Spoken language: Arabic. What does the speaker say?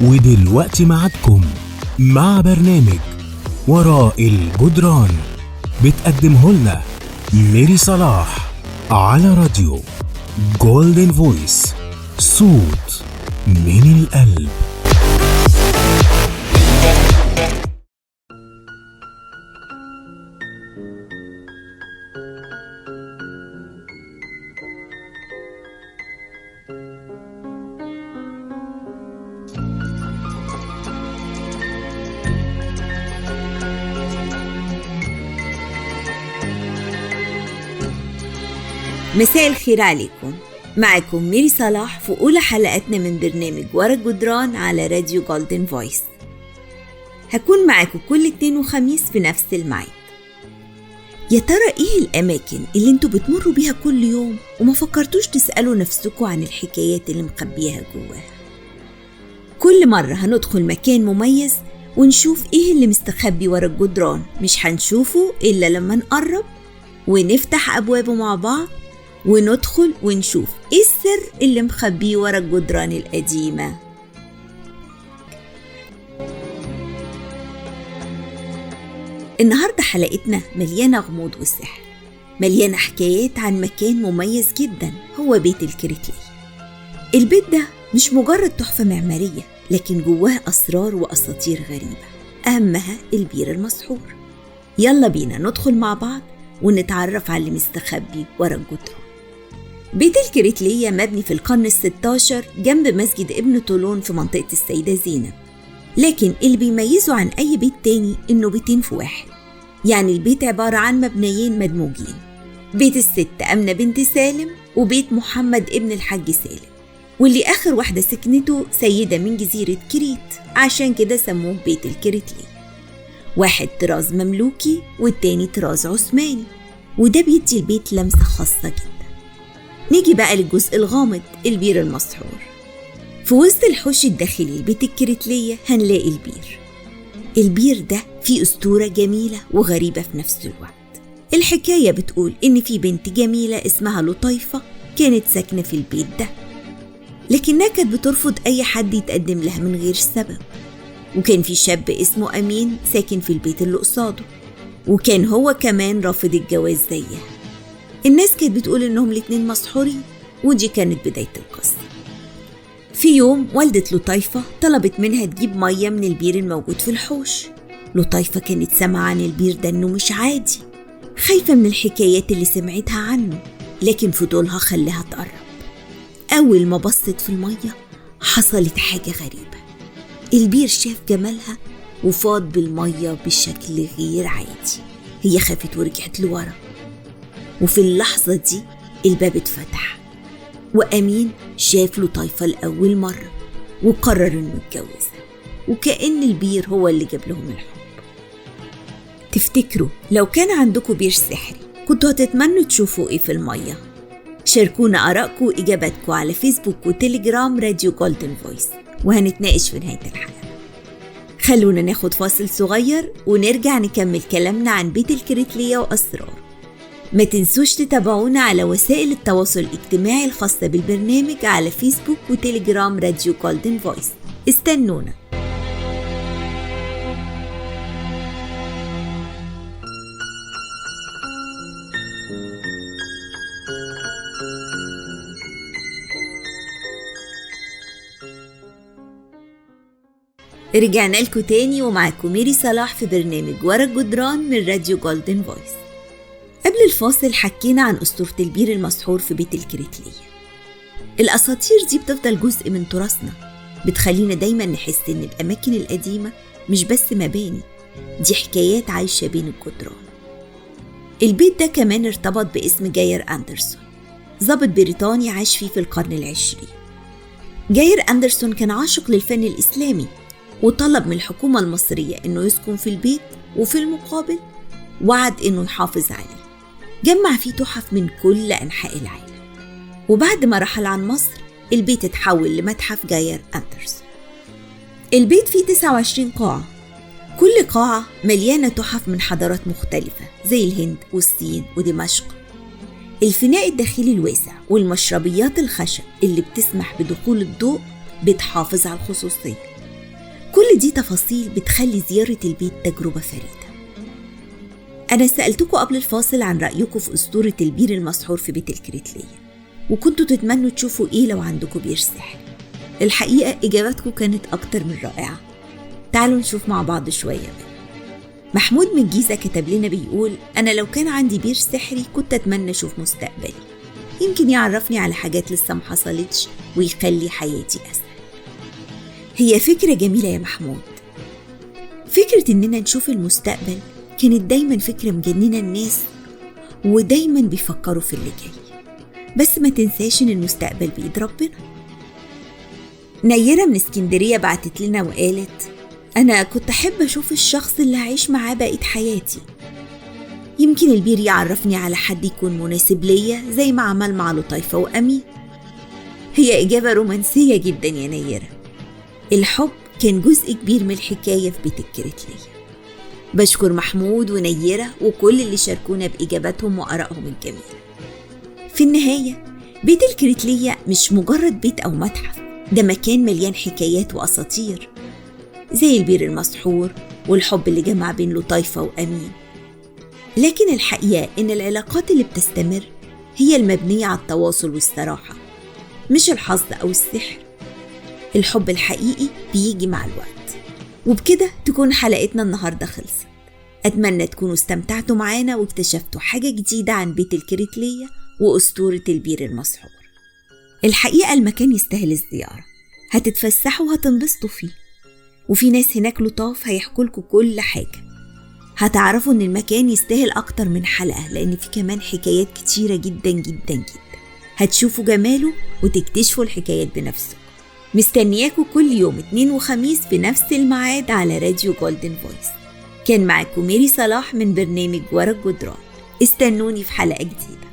ودلوقتي معكم مع برنامج وراء الجدران بتقدمه لنا ميري صلاح على راديو جولدن فويس، صوت من القلب. مساء الخير عليكم، معكم ميري صلاح في أولى حلقاتنا من برنامج ورا الجدران على راديو جولدن فويس. هكون معاكم كل اثنين وخميس في نفس الميعاد. يا ترى ايه الأماكن اللي انتوا بتمروا بيها كل يوم وما فكرتوش تسألوا نفسكم عن الحكايات اللي مخبيها جواها؟ كل مرة هندخل مكان مميز ونشوف ايه اللي مستخبي ورا الجدران، مش هنشوفه إلا لما نقرب ونفتح أبوابه مع بعض وندخل ونشوف ايه السر اللي مخبيه ورا الجدران القديمة. النهاردة حلقتنا مليانة غموض وسحر، مليانة حكايات عن مكان مميز جدا هو بيت الكريتلية. البيت ده مش مجرد تحفة معمارية، لكن جواه أسرار وأساطير غريبة، أهمها البير المسحور. يلا بينا ندخل مع بعض ونتعرف على اللي مستخبي ورا الجدران. بيت الكريتلية مبني في القرن ال16 جنب مسجد ابن طولون في منطقة السيدة زينب، لكن اللي بيميزه عن أي بيت تاني إنه بيتين في واحد، يعني البيت عبارة عن مبنيين مدموجين، بيت الست أمنة بنت سالم وبيت محمد ابن الحاج سالم، واللي آخر واحدة سكنته سيدة من جزيرة كريت، عشان كده سموه بيت الكريتلية. واحد طراز مملوكي والتاني طراز عثماني، وده بيدي البيت لمسة خاصة جدا. نيجي بقى للجزء الغامض، البير المسحور. في وسط الحوش الداخلي لبيت الكريتلية هنلاقي البير ده فيه أسطورة جميلة وغريبة في نفس الوقت. الحكاية بتقول إن في بنت جميلة اسمها لطيفة كانت ساكنة في البيت ده، لكنها كانت بترفض أي حد يتقدم لها من غير سبب. وكان في شاب اسمه أمين ساكن في البيت اللي قصاده، وكان هو كمان رافض الجواز زيها. الناس كانت بتقول إنهم الاتنين مسحورين، ودي كانت بداية القصة. في يوم والدة لطيفة طلبت منها تجيب مية من البير الموجود في الحوش. لطيفة كانت سامعة عن البير ده إنه مش عادي، خايفة من الحكايات اللي سمعتها عنه، لكن فضولها خلاها تقرب. أول ما بصت في المية حصلت حاجة غريبة، البير شاف جمالها وفاض بالمية بشكل غير عادي. هي خافت ورجعت لورا، وفي اللحظة دي الباب اتفتح وأمين شاف لطيفة لأول مرة وقرر إنه يتجوزها، وكأن البير هو اللي جاب لهم الحب. تفتكروا لو كان عندكم بير سحري كنتوا هتتمنوا تشوفوا إيه في المية؟ شاركونا آرائكم وإجاباتكم على فيسبوك وتليجرام راديو جولدن فويس، وهنتناقش في نهاية الحلقة. خلونا ناخد فاصل صغير ونرجع نكمل كلامنا عن بيت الكريتلية وأسرار. ما تنسوش تتابعونا على وسائل التواصل الاجتماعي الخاصة بالبرنامج على فيسبوك وتليجرام راديو جولدن فويس. استنونا. رجعنا لكم تاني ومعاكم ميري صلاح في برنامج ورا الجدران من راديو جولدن فويس. قبل الفاصل حكينا عن أسطورة البير المسحور في بيت الكريتلية. الأساطير دي بتفضل جزء من تراثنا، بتخلينا دايما نحس إن الأماكن القديمة مش بس مباني، دي حكايات عايشة بين الجدران. البيت ده كمان ارتبط باسم جاير أندرسون، ضابط بريطاني عاش فيه في القرن العشرين. جاير أندرسون كان عاشق للفن الإسلامي، وطلب من الحكومة المصرية إنه يسكن في البيت، وفي المقابل وعد إنه يحافظ عليه. جمع فيه تحف من كل أنحاء العالم، وبعد ما رحل عن مصر البيت اتحول لمتحف جاير أندرسون. البيت فيه 29 قاعة، كل قاعة مليانة تحف من حضارات مختلفة زي الهند والصين ودمشق. الفناء الداخلي الواسع والمشربيات الخشب اللي بتسمح بدخول الضوء بتحافظ على الخصوصية، كل دي تفاصيل بتخلي زيارة البيت تجربة فريدة. أنا سألتكم قبل الفاصل عن رأيكم في أسطورة البير المسحور في بيت الكريتلية، وكنتوا تتمنوا تشوفوا إيه لو عندكم بير سحري. الحقيقة إجاباتكم كانت أكتر من رائعة. تعالوا نشوف مع بعض شوية بقى. محمود من الجيزة كتب لنا بيقول: أنا لو كان عندي بير سحري كنت أتمنى أشوف مستقبلي، يمكن يعرفني على حاجات لسه محصلتش ويخلي حياتي أسهل. هي فكرة جميلة يا محمود. فكرة إننا نشوف المستقبل كانت دايما فكرة مجننة الناس، ودايما بيفكروا في اللي جاي، بس ما تنساش إن المستقبل بإيد ربنا. نيرة من اسكندرية بعتت لنا وقالت: أنا كنت أحب أشوف الشخص اللي هعيش معاه بقية حياتي، يمكن البير يعرفني على حد يكون مناسب ليا زي ما عمل مع لطيفة وأمين. هي إجابة رومانسية جدا يا نيرة. الحب كان جزء كبير من الحكاية في بيت الكريتلية. بشكر محمود ونيرة وكل اللي شاركونا بإجاباتهم وآرائهم الجميلة. في النهاية بيت الكريتلية مش مجرد بيت أو متحف، ده مكان مليان حكايات وأساطير زي البير المسحور والحب اللي جمع بين لطيفة وأمين. لكن الحقيقة إن العلاقات اللي بتستمر هي المبنية على التواصل والصراحة، مش الحظ أو السحر. الحب الحقيقي بيجي مع الوقت. وبكده تكون حلقتنا النهاردة خلصت. أتمنى تكونوا استمتعتوا معانا واكتشفتوا حاجة جديدة عن بيت الكريتلية وأسطورة البير المسحور. الحقيقة المكان يستاهل الزيارة، هتتفسحوا وهتنبسطوا فيه، وفي ناس هناك لطاف هيحكوا لكم كل حاجة. هتعرفوا إن المكان يستاهل أكتر من حلقة، لأن في كمان حكايات كتيرة جدا جدا جدا. هتشوفوا جماله وتكتشفوا الحكايات بنفسكم. مستنياكم كل يوم 2 وخميس في نفس الميعاد على راديو جولدن فويس. كان معاكم ميري صلاح من برنامج ورا الجدران. استنوني في حلقة جديدة.